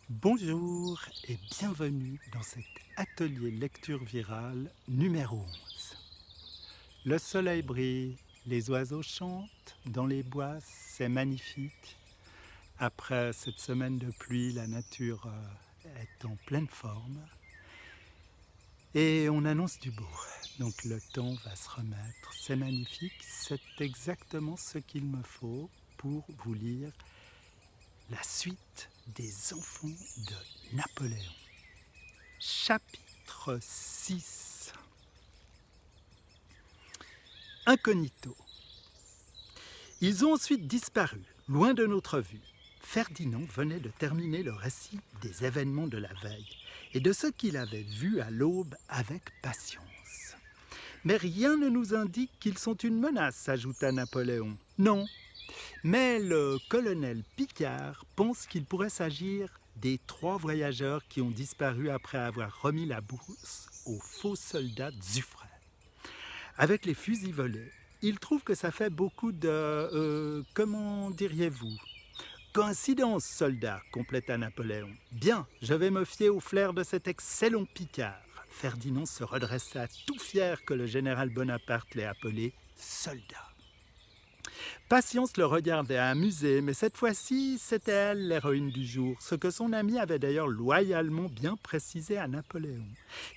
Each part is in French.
Bonjour et bienvenue dans cet atelier lecture virale numéro 11. Le soleil brille, les oiseaux chantent dans les bois, c'est magnifique. Après cette semaine de pluie, la nature est en pleine forme et on annonce du beau. Donc le temps va se remettre, c'est magnifique, c'est exactement ce qu'il me faut pour vous lire la suite des enfants de Napoléon. Chapitre 6. Incognito. Ils ont ensuite disparu, loin de notre vue. Ferdinand venait de terminer le récit des événements de la veille et de ce qu'il avait vu à l'aube avec patience. Mais rien ne nous indique qu'ils sont une menace, ajouta Napoléon. Non, mais le colonel Picard pense qu'il pourrait s'agir des 3 voyageurs qui ont disparu après avoir remis la bourse aux faux soldats Zufre. Avec les fusils volés, il trouve que ça fait beaucoup de... comment diriez-vous? Coïncidence, soldat, compléta Napoléon. Bien, je vais me fier au flair de cet excellent Picard. Ferdinand se redressa tout fier que le général Bonaparte l'ait appelé soldat. Patience le regardait amusé, mais cette fois-ci, c'était elle l'héroïne du jour, ce que son ami avait d'ailleurs loyalement bien précisé à Napoléon,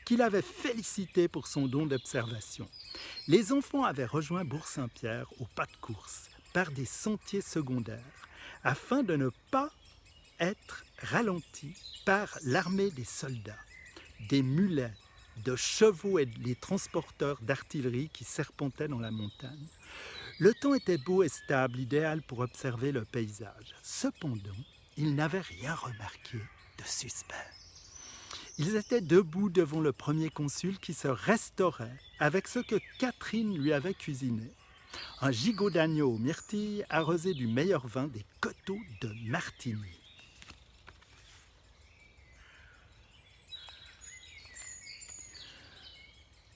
qu'il avait félicité pour son don d'observation. Les enfants avaient rejoint Bourg-Saint-Pierre au pas de course, par des sentiers secondaires, afin de ne pas être ralentis par l'armée des soldats, des mulets, de chevaux et les transporteurs d'artillerie qui serpentaient dans la montagne. Le temps était beau et stable, idéal pour observer le paysage. Cependant, ils n'avaient rien remarqué de suspect. Ils étaient debout devant le premier consul qui se restaurait avec ce que Catherine lui avait cuisiné. Un gigot d'agneau aux myrtilles arrosé du meilleur vin des coteaux de Martigny.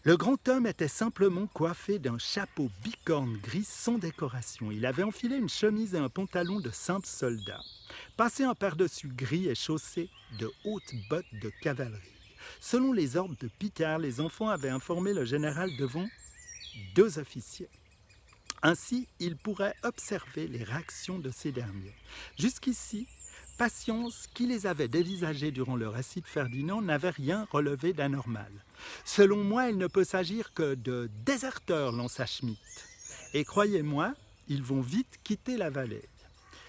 Le grand homme était simplement coiffé d'un chapeau bicorne gris sans décoration. Il avait enfilé une chemise et un pantalon de simple soldat, passé un par-dessus gris et chaussé de hautes bottes de cavalerie. Selon les ordres de Picard, les enfants avaient informé le général devant 2 officiers. Ainsi, il pourrait observer les réactions de ces derniers. Jusqu'ici, Patience, qui les avait dévisagés durant le récit de Ferdinand, n'avait rien relevé d'anormal. Selon moi, il ne peut s'agir que de déserteurs, lança Schmitt. Et croyez-moi, ils vont vite quitter la vallée.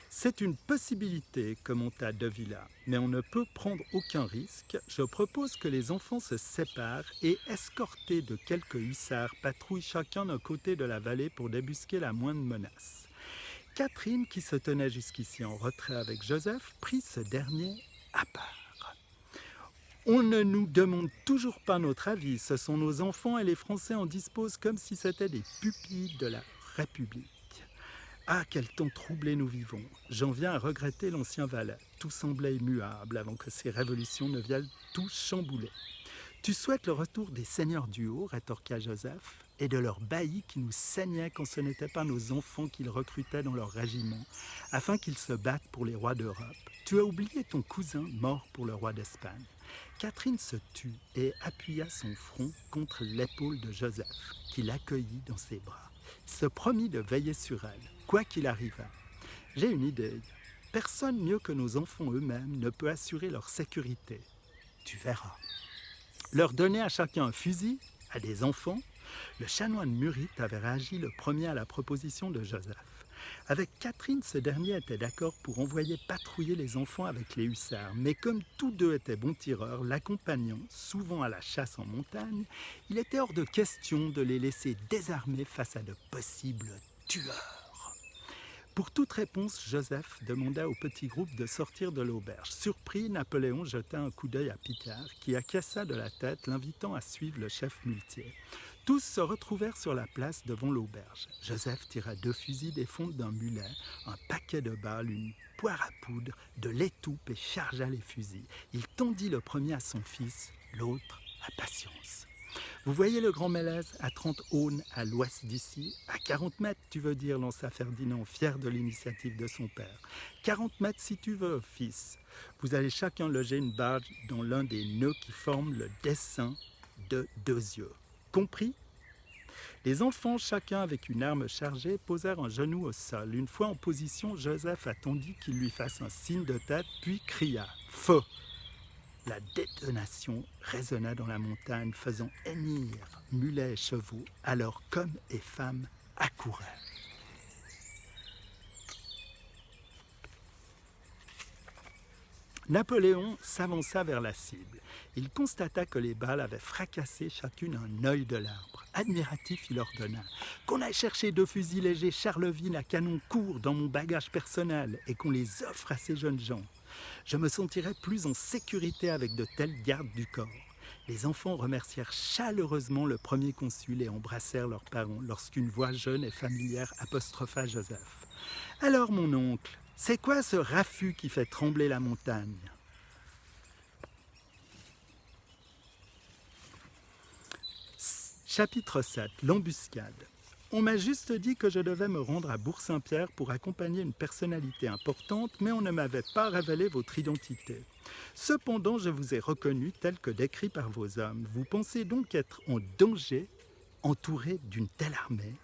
C'est une possibilité, commenta De Villa, mais on ne peut prendre aucun risque. Je propose que les enfants se séparent et, escortés de quelques hussards, patrouillent chacun d'un côté de la vallée pour débusquer la moindre menace. Catherine, qui se tenait jusqu'ici en retrait avec Joseph, prit ce dernier à part. On ne nous demande toujours pas notre avis, ce sont nos enfants et les Français en disposent comme si c'était des pupilles de la République. Ah, quel temps troublé nous vivons. J'en viens à regretter l'ancien valet. Tout semblait immuable avant que ces révolutions ne viennent tout chambouler. Tu souhaites le retour des seigneurs du haut, rétorqua Joseph, et de leurs baillis qui nous saignaient quand ce n'étaient pas nos enfants qu'ils recrutaient dans leur régiment, afin qu'ils se battent pour les rois d'Europe. Tu as oublié ton cousin mort pour le roi d'Espagne. Catherine se tut et appuya son front contre l'épaule de Joseph, qui l'accueillit dans ses bras. Il se promit de veiller sur elle, quoi qu'il arrivât. J'ai une idée. Personne mieux que nos enfants eux-mêmes ne peut assurer leur sécurité. Tu verras. Leur donner à chacun un fusil, à des enfants, le chanoine Murit avait réagi le premier à la proposition de Joseph. Avec Catherine, ce dernier était d'accord pour envoyer patrouiller les enfants avec les hussards, mais comme tous deux étaient bons tireurs, l'accompagnant souvent à la chasse en montagne, il était hors de question de les laisser désarmés face à de possibles tueurs. Pour toute réponse, Joseph demanda au petit groupe de sortir de l'auberge. Surpris, Napoléon jeta un coup d'œil à Picard, qui acquiesça de la tête, l'invitant à suivre le chef muletier. Tous se retrouvèrent sur la place devant l'auberge. Joseph tira 2 fusils des fontes d'un mulet, un paquet de balles, une poire à poudre, de l'étoupe et chargea les fusils. Il tendit le premier à son fils, l'autre à Patience. Vous voyez le Grand Mélèze, à 30 aunes à l'ouest d'ici? À 40 mètres, tu veux dire, lança Ferdinand, fier de l'initiative de son père. 40 mètres si tu veux, fils. Vous allez chacun loger une barge dans l'un des nœuds qui forment le dessin de 2 yeux. Compris? Les enfants, chacun avec une arme chargée, posèrent un genou au sol. Une fois en position, Joseph attendit qu'il lui fasse un signe de tête, puis cria « Feu !» La détonation résonna dans la montagne, faisant hennir mulets et chevaux, alors qu'hommes et femmes accouraient. Napoléon s'avança vers la cible. Il constata que les balles avaient fracassé chacune un œil de l'arbre. Admiratif, il ordonna « Qu'on aille chercher 2 fusils légers Charleville à canon court dans mon bagage personnel et qu'on les offre à ces jeunes gens. Je me sentirais plus en sécurité avec de tels gardes du corps. » Les enfants remercièrent chaleureusement le premier consul et embrassèrent leurs parents lorsqu'une voix jeune et familière apostropha Joseph. « Alors, mon oncle, c'est quoi ce raffut qui fait trembler la montagne ?» Chapitre 7. L'embuscade. On m'a juste dit que je devais me rendre à Bourg-Saint-Pierre pour accompagner une personnalité importante, mais on ne m'avait pas révélé votre identité. Cependant, je vous ai reconnu tel que décrit par vos hommes. Vous pensez donc être en danger, entouré d'une telle armée?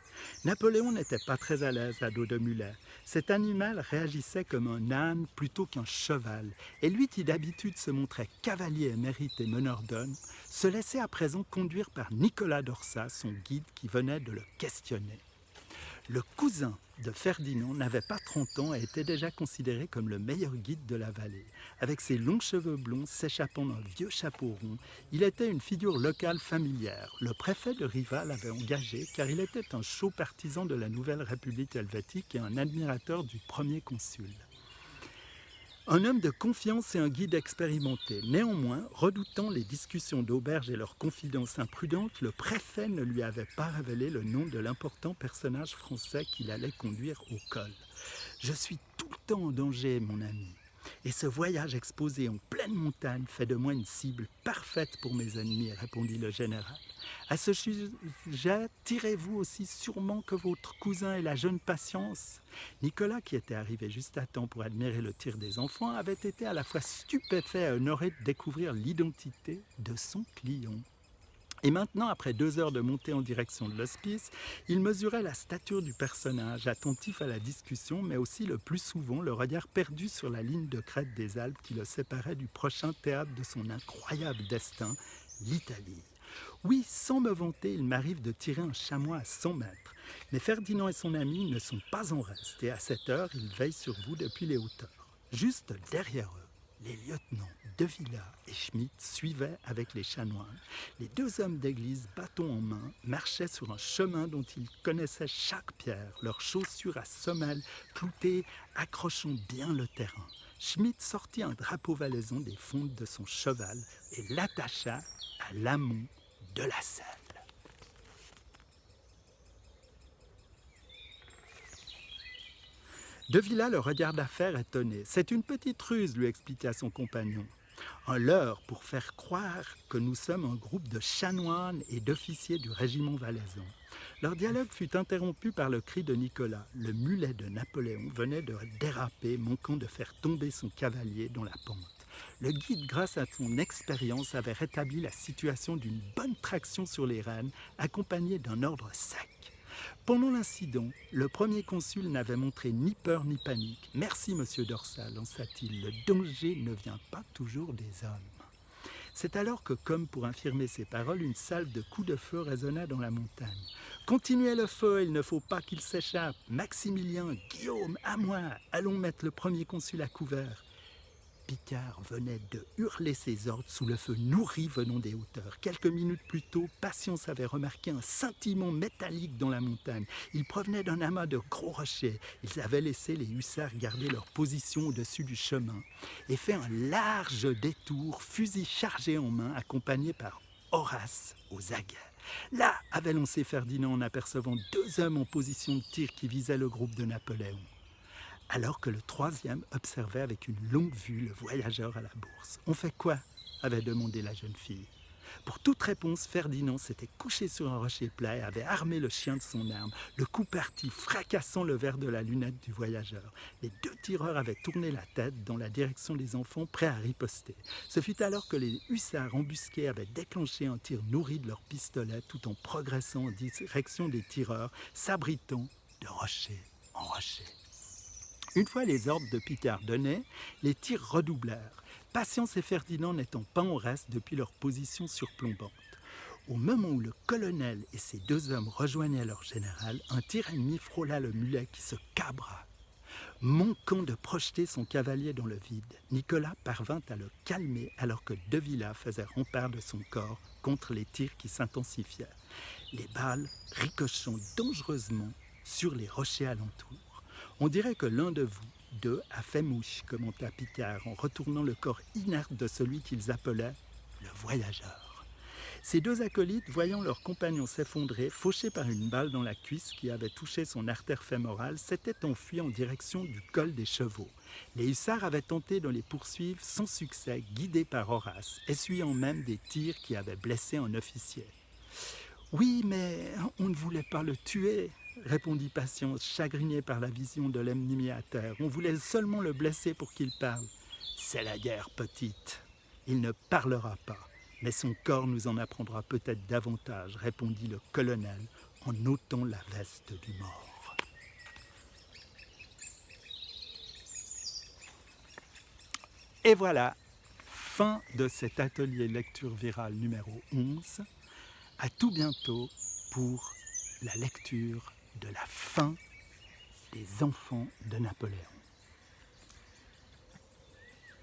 Napoléon n'était pas très à l'aise à dos de mulet. Cet animal réagissait comme un âne plutôt qu'un cheval, et lui qui d'habitude se montrait cavalier émérite et meneur d'hommes, se laissait à présent conduire par Nicolas d'Orsat, son guide qui venait de le questionner. Le cousin de Ferdinand n'avait pas 30 ans et était déjà considéré comme le meilleur guide de la vallée. Avec ses longs cheveux blonds s'échappant d'un vieux chapeau rond, il était une figure locale familière. Le préfet de Riva l'avait engagé car il était un chaud partisan de la nouvelle République helvétique et un admirateur du premier consul. Un homme de confiance et un guide expérimenté. Néanmoins, redoutant les discussions d'auberge et leurs confidences imprudentes, le préfet ne lui avait pas révélé le nom de l'important personnage français qu'il allait conduire au col. « Je suis tout le temps en danger, mon ami. Et ce voyage exposé en pleine montagne fait de moi une cible parfaite pour mes ennemis, répondit le général. À ce sujet, tirez-vous aussi sûrement que votre cousin et la jeune Patience? Nicolas, qui était arrivé juste à temps pour admirer le tir des enfants, avait été à la fois stupéfait et honoré de découvrir l'identité de son client. Et maintenant, après 2 heures de montée en direction de l'hospice, il mesurait la stature du personnage, attentif à la discussion, mais aussi le plus souvent le regard perdu sur la ligne de crête des Alpes qui le séparait du prochain théâtre de son incroyable destin, l'Italie. Oui, sans me vanter, il m'arrive de tirer un chamois à 100 mètres. Mais Ferdinand et son ami ne sont pas en reste, et à cette heure, ils veillent sur vous depuis les hauteurs. Juste derrière eux, les lieutenants De Villa et Schmitt suivaient avec les chanoines. Les 2 hommes d'église, bâton en main, marchaient sur un chemin dont ils connaissaient chaque pierre, leurs chaussures à semelles cloutées accrochant bien le terrain. Schmitt sortit un drapeau valaisan des fentes de son cheval et l'attacha à l'amont de la selle. De Villa le regarda faire étonné. « C'est une petite ruse, lui expliqua son compagnon. Un leurre pour faire croire que nous sommes un groupe de chanoines et d'officiers du régiment valaisan. » Leur dialogue fut interrompu par le cri de Nicolas. Le mulet de Napoléon venait de déraper, manquant de faire tomber son cavalier dans la pente. Le guide, grâce à son expérience, avait rétabli la situation d'une bonne traction sur les rênes, accompagnée d'un ordre sec. Pendant l'incident, le premier consul n'avait montré ni peur ni panique. « Merci, monsieur Dorsal, lança-t-il, le danger ne vient pas toujours des hommes. » C'est alors que, comme pour infirmer ses paroles, une salve de coups de feu résonna dans la montagne. « Continuez le feu, il ne faut pas qu'il s'échappe. Maximilien, Guillaume, à moi, allons mettre le premier consul à couvert. » Picard venait de hurler ses ordres sous le feu nourri venant des hauteurs. Quelques minutes plus tôt, Patience avait remarqué un scintillement métallique dans la montagne. Il provenait d'un amas de gros rochers. Ils avaient laissé les hussards garder leur position au-dessus du chemin et fait un large détour, fusil chargé en main, accompagné par Horace aux aguets. Là avait lancé Ferdinand en apercevant 2 hommes en position de tir qui visaient le groupe de Napoléon. Alors que le 3e observait avec une longue vue le voyageur à la bourse. « On fait quoi ?» avait demandé la jeune fille. Pour toute réponse, Ferdinand s'était couché sur un rocher plat et avait armé le chien de son arme. Le coup partit, fracassant le verre de la lunette du voyageur. Les deux tireurs avaient tourné la tête dans la direction des enfants, prêts à riposter. Ce fut alors que les hussards embusqués avaient déclenché un tir nourri de leurs pistolets tout en progressant en direction des tireurs, s'abritant de rocher en rocher. Une fois les ordres de Picard donnés, les tirs redoublèrent. Patience et Ferdinand n'étant pas en reste depuis leur position surplombante. Au moment où le colonel et ses deux hommes rejoignaient leur général, un tir ennemi frôla le mulet qui se cabra. Manquant de projeter son cavalier dans le vide, Nicolas parvint à le calmer alors que De Villa faisait rempart de son corps contre les tirs qui s'intensifiaient, les balles ricochant dangereusement sur les rochers alentours. On dirait que l'un de vous deux a fait mouche, commenta Picard en retournant le corps inerte de celui qu'ils appelaient le voyageur. Ces deux acolytes, voyant leur compagnon s'effondrer, fauché par une balle dans la cuisse qui avait touché son artère fémorale, s'étaient enfuis en direction du col des Chevaux. Les hussards avaient tenté de les poursuivre sans succès, guidés par Horace, essuyant même des tirs qui avaient blessé un officier. « Oui, mais on ne voulait pas le tuer », répondit Patience, chagrinée par la vision de l'ennemi à terre. « On voulait seulement le blesser pour qu'il parle. »« C'est la guerre, petite. Il ne parlera pas, mais son corps nous en apprendra peut-être davantage, » répondit le colonel en ôtant la veste du mort. Et voilà, fin de cet atelier lecture virale numéro 11. À tout bientôt pour la lecture de la fin des enfants de Napoléon.